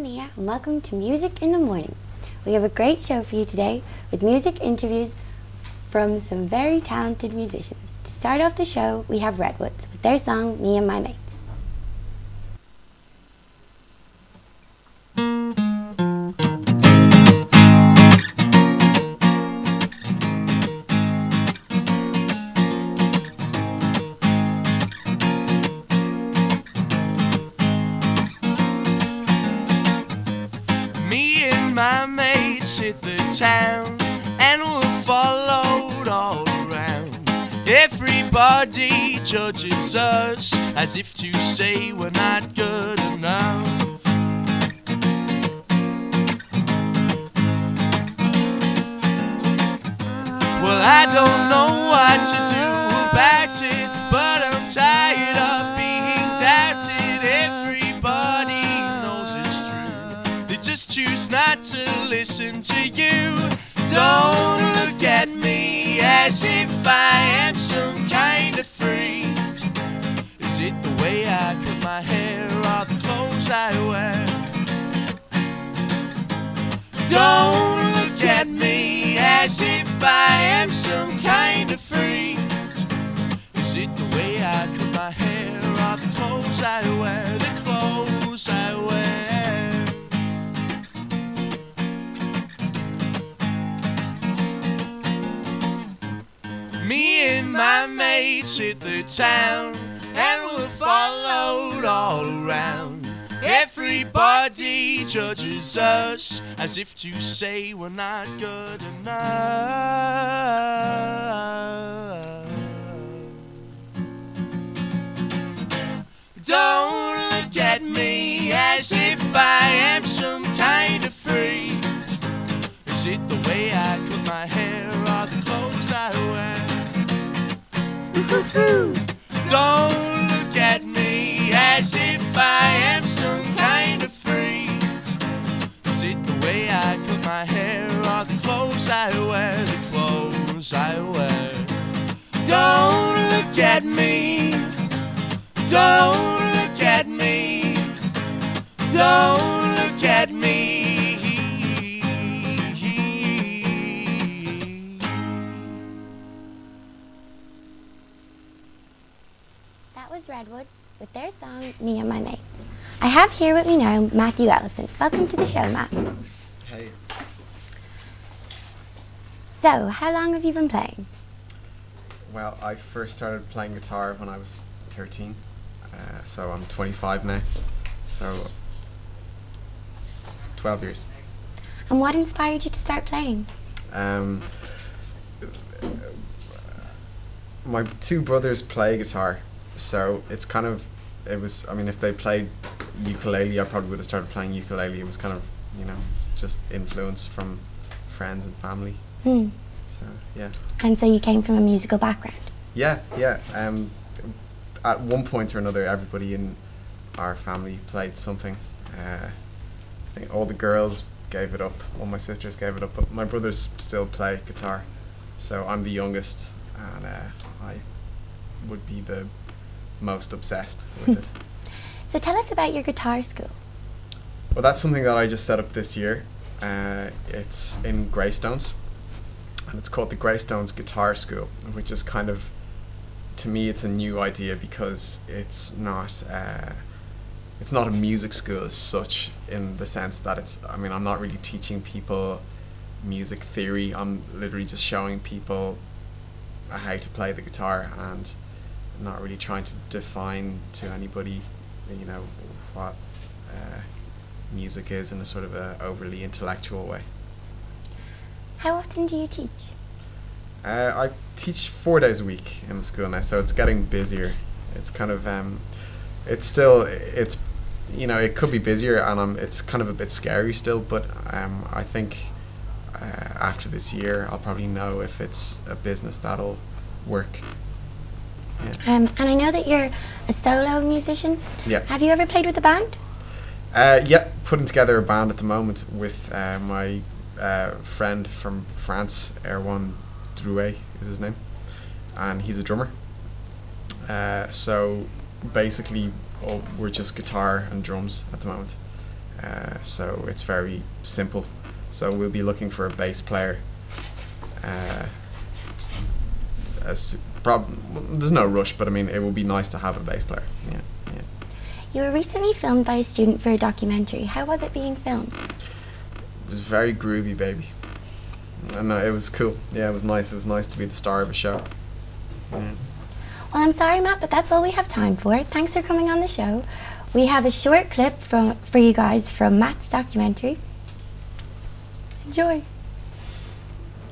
Nia and welcome to Music in the Morning. We have a great show for you today with music interviews from some very talented musicians. To start off the show, we have Redwoods with their song Me and My Mates. My mates hit the town and were followed all around. Everybody judges us as if to say we're not good enough. Well, I don't know what to do about it, but I'm tired of being doubted. Everybody knows it's true, they just choose not to listen to you. Don't look at me as if I am some kind of freak. Is it the way I cut my hair or the clothes I wear? Don't look at me as if I am some kind of freak. Is it the way I cut my hair or the clothes I wear? The clothes I wear. Me and my mates hit the town and were followed all around. Everybody judges us as if to say we're not good enough. Don't look at me as if I am some kind of freak. Is it the way I cut my hair or the clothes I wear? Don't look at me as if I am some kind of freak. Is it the way I cut my hair or the clothes I wear? The clothes I wear. Don't look at me. Don't look at me. Don't look at me. That was Redwoods with their song Me and My Mates. I have here with me now Matthew Ellison. Welcome to the show, Matt. Hey. So, how long have you been playing? Well, I first started playing guitar when I was 13, so I'm 25 now, so 12 years. And what inspired you to start playing? My two brothers play guitar, so it's kind of, I mean, if they played ukulele, I probably would have started playing ukulele. It was kind of, just influence from friends and family. So, yeah. And so you came from a musical background? Yeah. At one point or another, everybody in our family played something. I think all the girls gave it up, all my sisters gave it up, but my brothers still play guitar. So I'm the youngest, and I would be the most obsessed with it. So tell us about your guitar school. Well, that's something that I just set up this year. It's in Greystones, and it's called the Greystones Guitar School, which is kind of, to me, it's a new idea because it's not a music school as such, in the sense that I'm not really teaching people music theory. I'm literally just showing people how to play the guitar, and not really trying to define to anybody, what music is in a sort of a overly intellectual way. How often do you teach? I teach 4 days a week in the school now, so it's getting busier. It's kind of, it could be busier, and it's kind of a bit scary still, but I think after this year I'll probably know if it's a business that'll work. Yeah. And I know that you're a solo musician. Yeah. Have you ever played with a band? Yeah, putting together a band at the moment with my friend from France, Erwan Drouet is his name, and he's a drummer. So basically, we're just guitar and drums at the moment. so it's very simple. So we'll be looking for a bass player. There's no rush, but I mean, it will be nice to have a bass player. Yeah. You were recently filmed by a student for a documentary. How was it being filmed? It was very groovy, baby. And it was cool. Yeah, it was nice. It was nice to be the star of a show. Yeah. Well, I'm sorry, Matt, but that's all we have time for. Thanks for coming on the show. We have a short clip for you guys from Matt's documentary. Enjoy.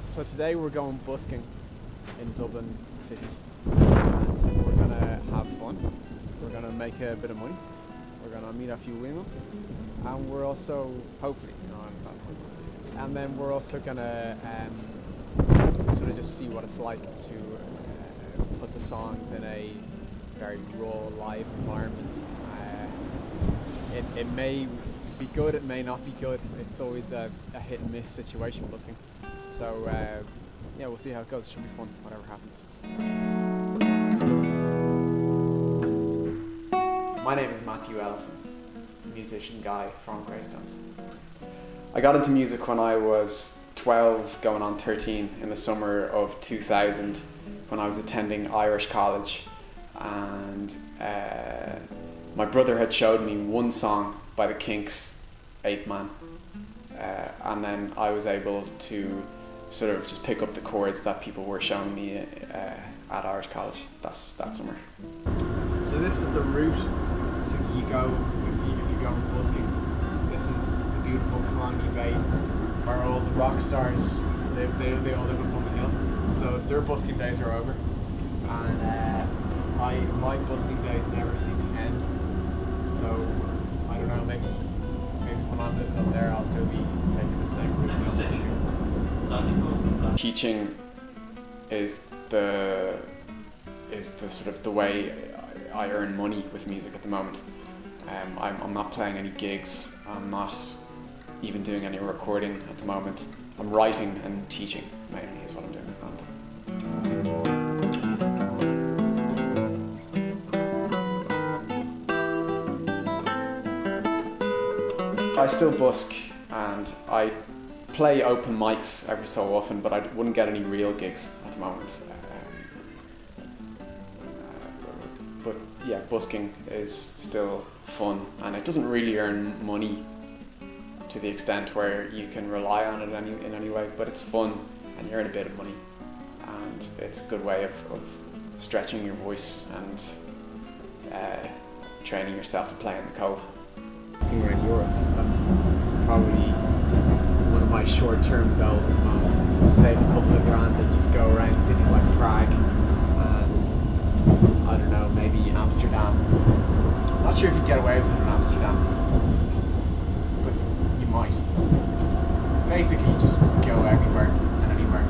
So today we're going busking in Dublin City, and we're gonna have fun. We're gonna make a bit of money. We're gonna meet a few women, and we're also, hopefully, and then we're also gonna sort of just see what it's like to put the songs in a very raw live environment. It may be good, it may not be good. It's always a hit and miss situation busking. So yeah, we'll see how it goes. It should be fun, whatever happens. My name is Matthew Ellison, musician guy from Greystones. I got into music when I was 12, going on 13, in the summer of 2000, when I was attending Irish college, and my brother had showed me one song by the Kinks, 8 Man, and then I was able to sort of just pick up the chords that people were showing me at Irish college that summer. So this is the route if you go busking. This is the beautiful Clongy Bay, where all the rock stars live. They all live up on the hill. So their busking days are over, and my busking days never seem to end. So I don't know, maybe when I'm living up there, I'll still be taking the same route of busking. Teaching is the sort of the way I earn money with music at the moment. I'm not playing any gigs. I'm not even doing any recording at the moment. I'm writing and teaching mainly is what I'm doing at the moment. I still busk and I play open mics every so often, but I wouldn't get any real gigs at the moment. But yeah, busking is still fun, and it doesn't really earn money to the extent where you can rely on it in any way, but it's fun and you earn a bit of money, and it's a good way of stretching your voice and training yourself to play in the cold. Busking around Europe, that's probably one of my short-term goals at the moment, is to save a couple of grand and just go around cities like Prague and, I don't know, maybe Amsterdam. I'm not sure if you'd get away with it in Amsterdam, but you might. Basically, you just go everywhere and anywhere.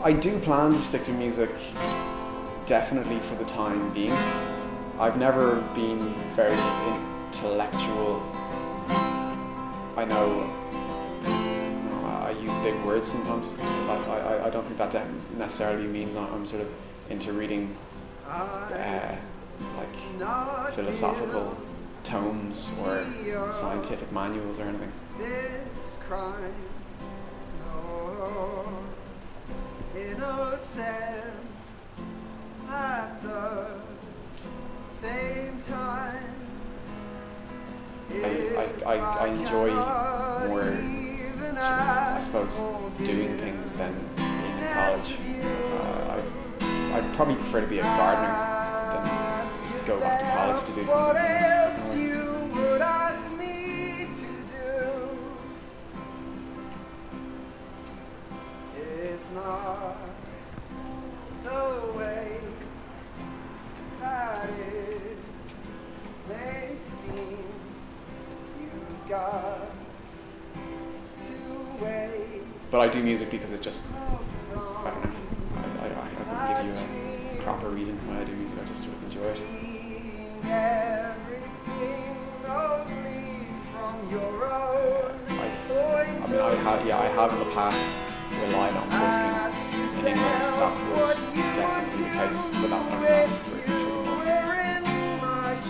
I do plan to stick to music definitely for the time being. I've never been very intellectual. I know I use big words sometimes, but I don't think that necessarily means I'm sort of into reading like philosophical tomes or scientific manuals or anything. This crime, no innocence at the same time. I enjoy more, I suppose, doing things than being in college. I'd probably prefer to be a gardener than go back to college to do something. What else you would ask me to do? It's not the way that it may seem. You got to wait. But I do music because it's just, I don't know, I couldn't give you a proper reason why I do music, I just sort of enjoy it. Everything only from your own point. I have in the past relied on busking in England. That was definitely the case, but that only lasted for 3 months.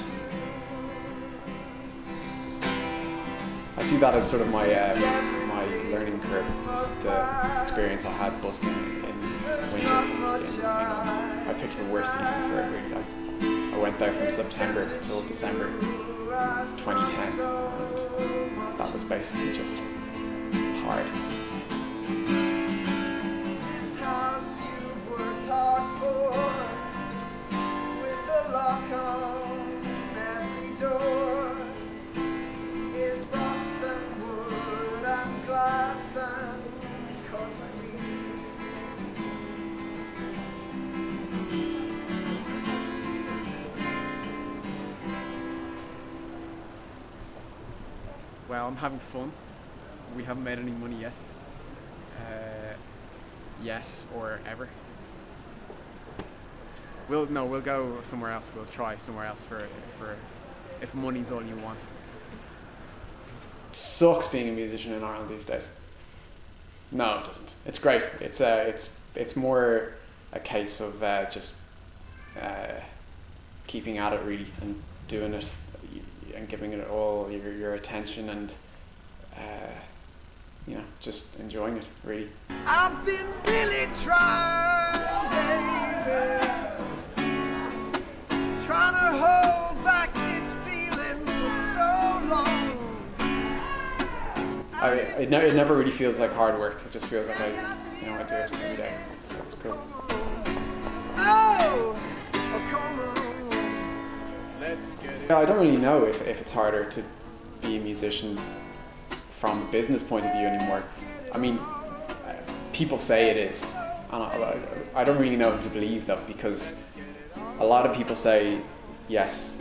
see that as sort of my my learning curve. This is the experience I had busking in winter in England. I picked the worst season for it, really. I went there from September till December 2010, and that was basically just hard. This house you've worked hard for, with a lock on every door, is rocks and wood and glass and cutlery. Well, I'm having fun. We haven't made any money yet. Yet or ever. We'll go somewhere else. We'll try somewhere else for if money's all you want. Sucks being a musician in Ireland these days. No, it doesn't. It's great. It's more a case of just keeping at it really and doing it and giving it all your attention and you know, just enjoying it really. I've been really trying, baby, trying to hold back this feeling for so long. It never really feels like hard work. It just feels like I do it every day. So it's cool. Oh, come on. Let's get it. I don't really know if it's harder to be a musician from a business point of view anymore. I mean, people say it is, and I don't really know who to believe though, because a lot of people say yes,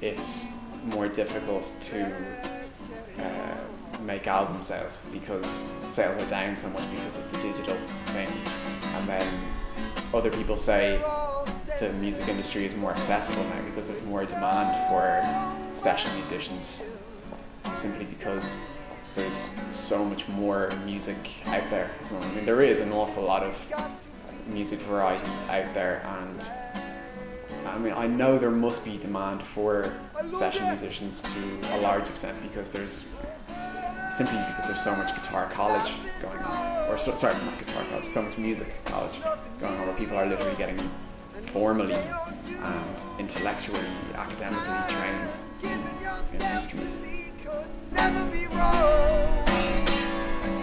it's more difficult to make album sales because sales are down so much because of the digital thing, and then other people say the music industry is more accessible now because there's more demand for session musicians, simply because there's so much more music out there at the moment. I mean, there is an awful lot of music variety out there, and I mean, I know there must be demand for session musicians to a large extent because there's so much guitar college going on, or sorry, not guitar college, so much music college going on where people are literally getting formally and intellectually, academically trained in instruments. Never be wrong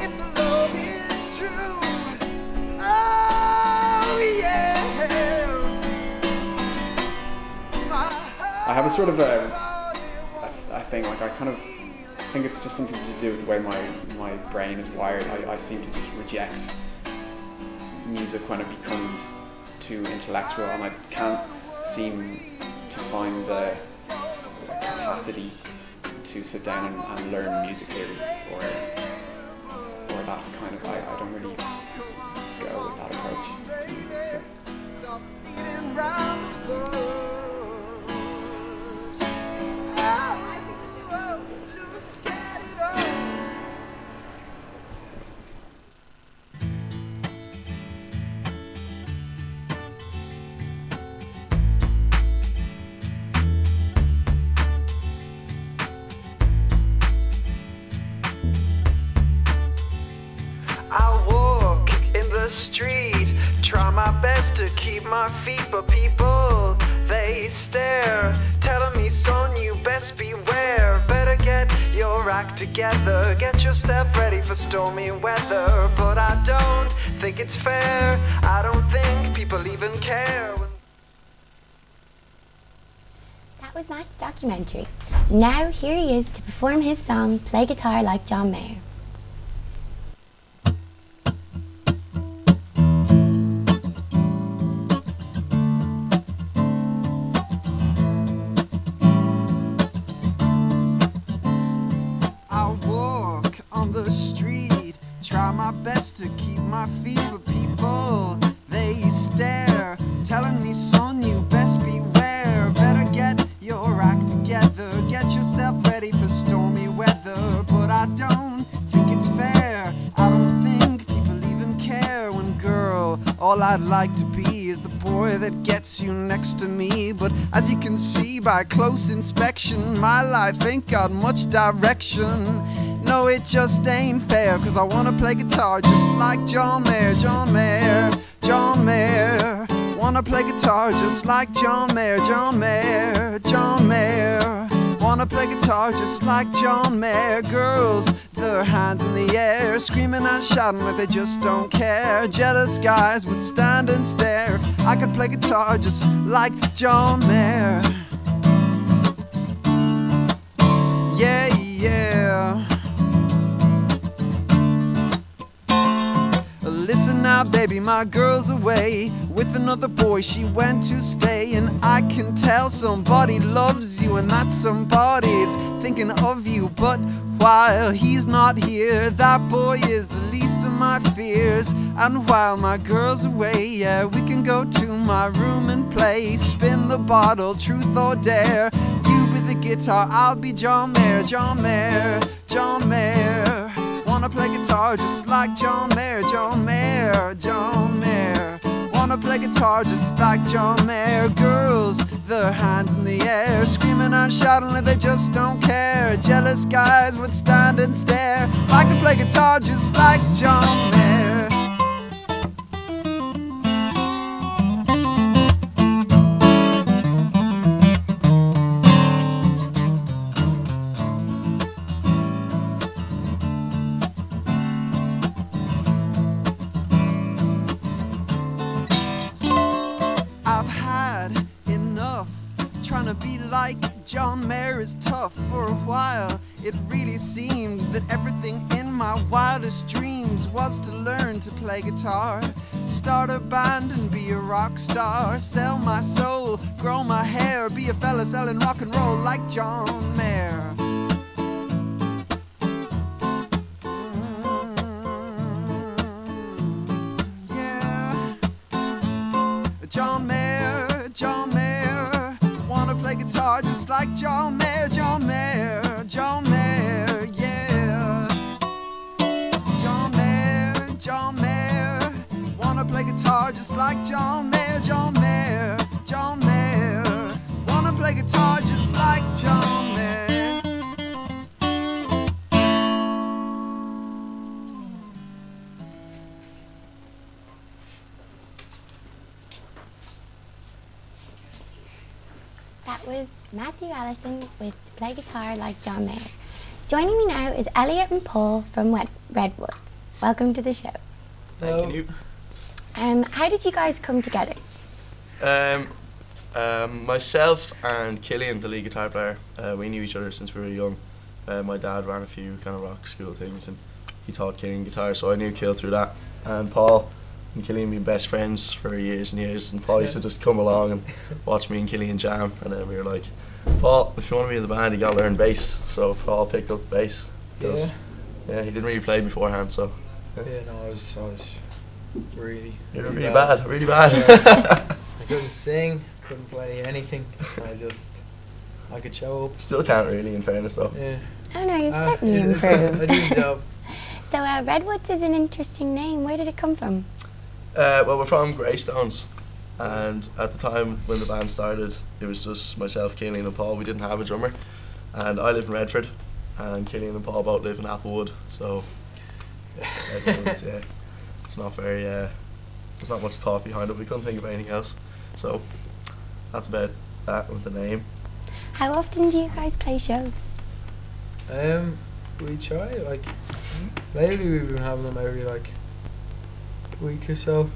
if the love is true. Oh yeah. I have a sort of a thing, like I kind of think it's just something to do with the way my brain is wired. I seem to just reject music when it becomes too intellectual, and I can't seem to find the capacity to sit down and learn music theory or that kind of, I don't really go with that approach to music. So. Stop beating round the bush. Oh, just get it on. I walk in the street, try my best to keep my feet, but people, they stare, telling me, son, you best beware, better get your act together, get yourself ready for stormy weather, but I don't think it's fair, I don't think people even care. That was Matt's documentary. Now here he is to perform his song, Play Guitar Like John Mayer. Best to keep my feet, but people, they stare, telling me, son, you best beware, better get your act together, get yourself ready for stormy weather, but I don't think it's fair, I don't think people even care when, girl, all I'd like to be is the boy that gets you next to me, but as you can see by close inspection, my life ain't got much direction. no, it just ain't fair, 'cause I wanna play guitar just like John Mayer, John Mayer, John Mayer. Wanna play guitar just like John Mayer, John Mayer, John Mayer. Wanna play guitar just like John Mayer. Girls, their hands in the air, screaming and shouting like they just don't care. Jealous guys would stand and stare if I could play guitar just like John Mayer. Yeah, yeah. Listen now, baby, my girl's away with another boy, she went to stay. And I can tell somebody loves you, and that somebody's thinking of you. But while he's not here, that boy is the least of my fears. And while my girl's away, yeah, we can go to my room and play. Spin the bottle, truth or dare. You be the guitar, I'll be John Mayer, John Mayer, John Mayer. Wanna play guitar just like John Mayer, John Mayer, John Mayer. Wanna play guitar just like John Mayer. Girls, their hands in the air, screaming and shouting like they just don't care. Jealous guys would stand and stare. I could play guitar just like John Mayer. Trying to be like John Mayer is tough. For a while it really seemed that everything in my wildest dreams was to learn to play guitar, start a band and be a rock star, sell my soul, grow my hair, be a fella selling rock and roll like John Mayer. Yeah, John Mayer, John Mayer. Wanna play guitar just like John Mayer, John Mayer, John Mayer, yeah. John Mayer, John Mayer. Wanna play guitar just like John Mayer, John Mayer, John Mayer. Wanna play guitar just like John Mayer. That was Matthew Allison with Play Guitar Like John Mayer. Joining me now is Elliot and Paul from Redwoods. Welcome to the show. Thank you. How did you guys come together? Myself and Killian, the lead guitar player, we knew each other since we were young. My dad ran a few kind of rock school things and he taught Killian guitar, so I knew Kill through that. And Paul and Killian been best friends for years and years, and Paul used to just come along and watch me and Killian jam, and then we were like, Paul, if you want to be in the band, you gotta learn bass. So Paul picked up the bass. Yeah, he didn't really play beforehand, so. Yeah, no, I was really Really bad. bad. I couldn't sing, couldn't play anything. I could show up. Still can't really, in fairness though. Yeah. Oh no, you've certainly improved. I did a job. So Redwoods is an interesting name. Where did it come from? Well, we're from Greystones, and at the time when the band started, it was just myself, Killian and Paul. We didn't have a drummer, and I live in Redford, and Killian and Paul both live in Applewood, so it's not very, there's not much thought behind it. We couldn't think of anything else, so that's about that with the name. How often do you guys play shows? We try, lately we've been having them every week or so.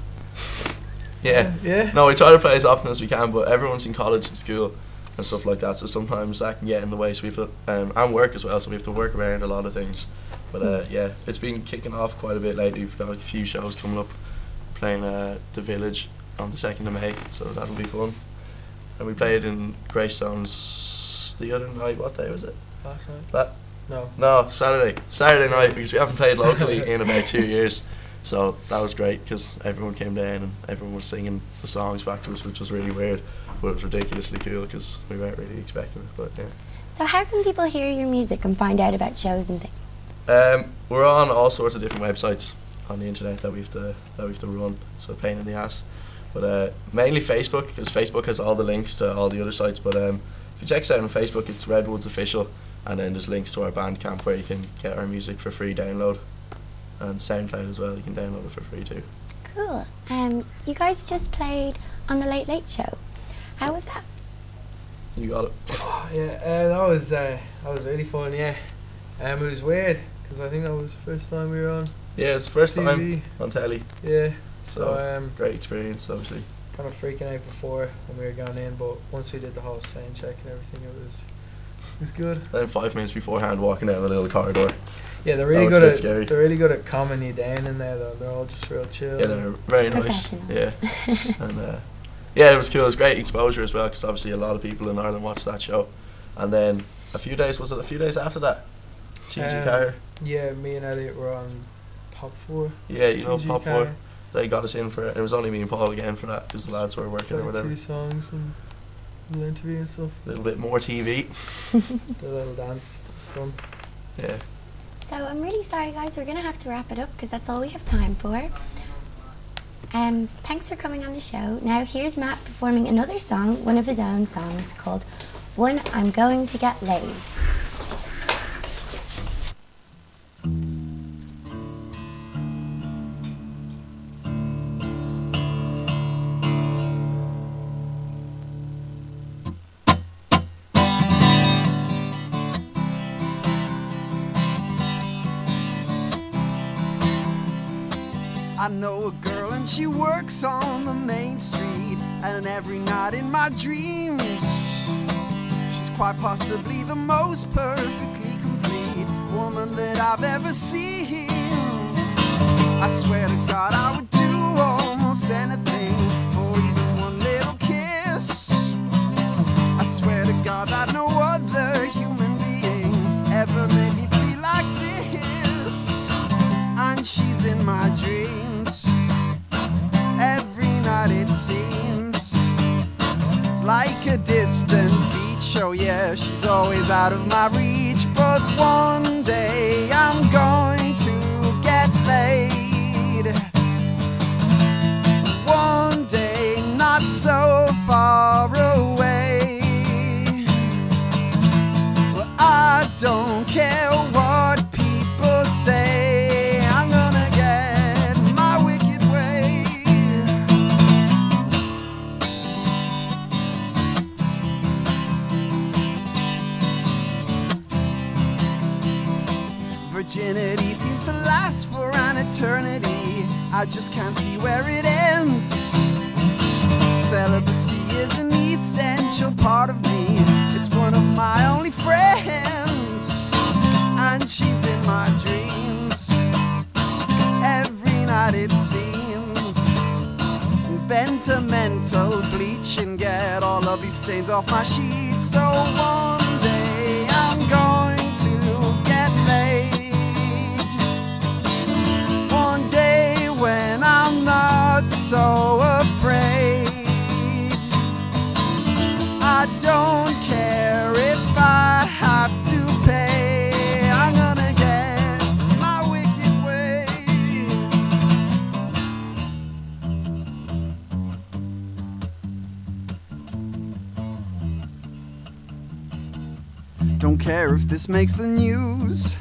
Yeah. No, we try to play as often as we can, but everyone's in college and school and stuff like that, so sometimes that can get in the way. So we have to, and work as well, so we have to work around a lot of things. But yeah, it's been kicking off quite a bit lately. We've got a few shows coming up, playing The Village on the 2nd of May, so that'll be fun. And we played in Greystones the other night. What day was it? Last night? No, Saturday night, because we haven't played locally in about 2 years. So that was great because everyone came down and everyone was singing the songs back to us, which was really weird, but it was ridiculously cool because we weren't really expecting it. But yeah. So how can people hear your music and find out about shows and things? We're on all sorts of different websites on the internet that we have to run. It's a pain in the ass, but mainly Facebook, because Facebook has all the links to all the other sites. But if you check us out on Facebook, it's Redwoods Official, and then there's links to our Bandcamp where you can get our music for free download, and SoundCloud as well, you can download it for free too. Cool. You guys just played on the Late Late Show. How was that? You got it. Oh, yeah, that was really fun. Yeah, it was weird because I think that was the first time we were on. Yeah, it's the first TV. time on telly, Yeah, so great experience, obviously. kind of freaking out before when we were going in, but once we did the whole sound check and everything, it was good. Then 5 minutes beforehand, walking down the little corridor. Yeah, they're That really was a good bit at scary. they're really good at calming you down in there though. They're all just real chill. Yeah, they're very nice. Professional. Yeah, and yeah, it was cool. It was great exposure as well, because obviously a lot of people in Ireland watched that show. And then a few days after that? TG Car. Yeah, me and Elliot were on Pop 4. Yeah, you know TG Pop Car. 4. They got us in for it. It was only me and Paul again for that, because the lads were working or Played whatever. 2 songs and a little interview and stuff. A little bit more TV. The little dance. It's fun. Yeah. So I'm really sorry, guys. We're going to have to wrap it up because that's all we have time for. Thanks for coming on the show. Now here's Matt performing another song, one of his own songs, called One I'm Going to Get Laid. I know a girl and she works on the main street, and every night in my dreams she's quite possibly the most perfectly complete woman that I've ever seen. I swear to God I would do almost anything for even one little kiss. I swear to God that no other human being ever made me feel like this. And she's in my dreams every night, it seems. It's like a distant beach, oh yeah, she's always out of my reach. But one day I'm going to get laid. One day, not so far away. Well, I don't care what people say, I'm gonna get my wicked way. Virginity seems to last for an eternity. I just can't see where it ends. Celibacy is an essential part of me. It's one of my only friends, and she's in my dreams every night, it seems. Invent a mental bleach and get all of these stains off my sheets. So one day I'm going to get laid. One day when I'm not so afraid. I don't care if I have to pay. I'm gonna get my wicked way. Don't care if this makes the news.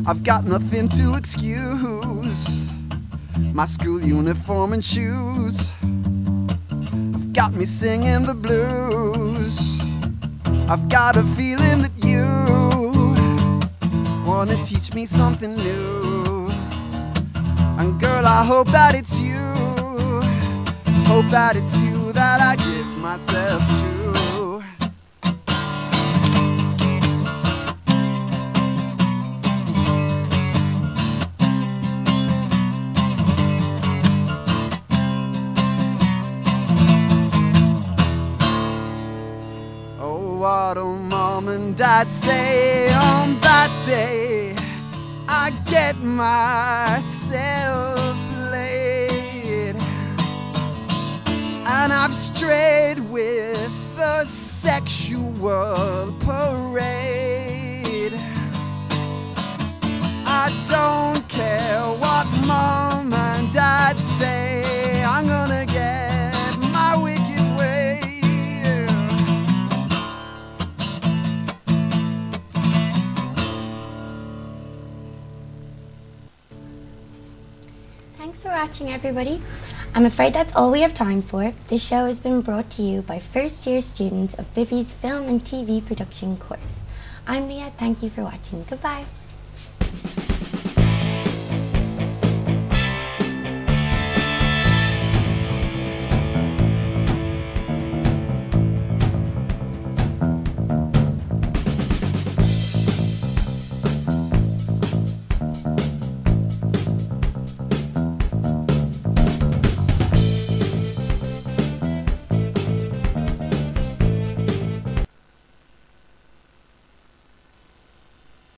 I've got nothing to excuse. My school uniform and shoes have got me singing the blues. I've got a feeling that you wanna teach me something new. And girl, I hope that it's you. Hope that it's you that I give myself to. What do mom and dad say on that day I get myself laid? And I've strayed with the sexual parade. I don't care what mom and dad say, I'm gonna get my wicked way. for watching, everybody. I'm afraid that's all we have time for. This show has been brought to you by first-year students of Biffy's Film and TV Production course. I'm Leah. Thank you for watching. Goodbye.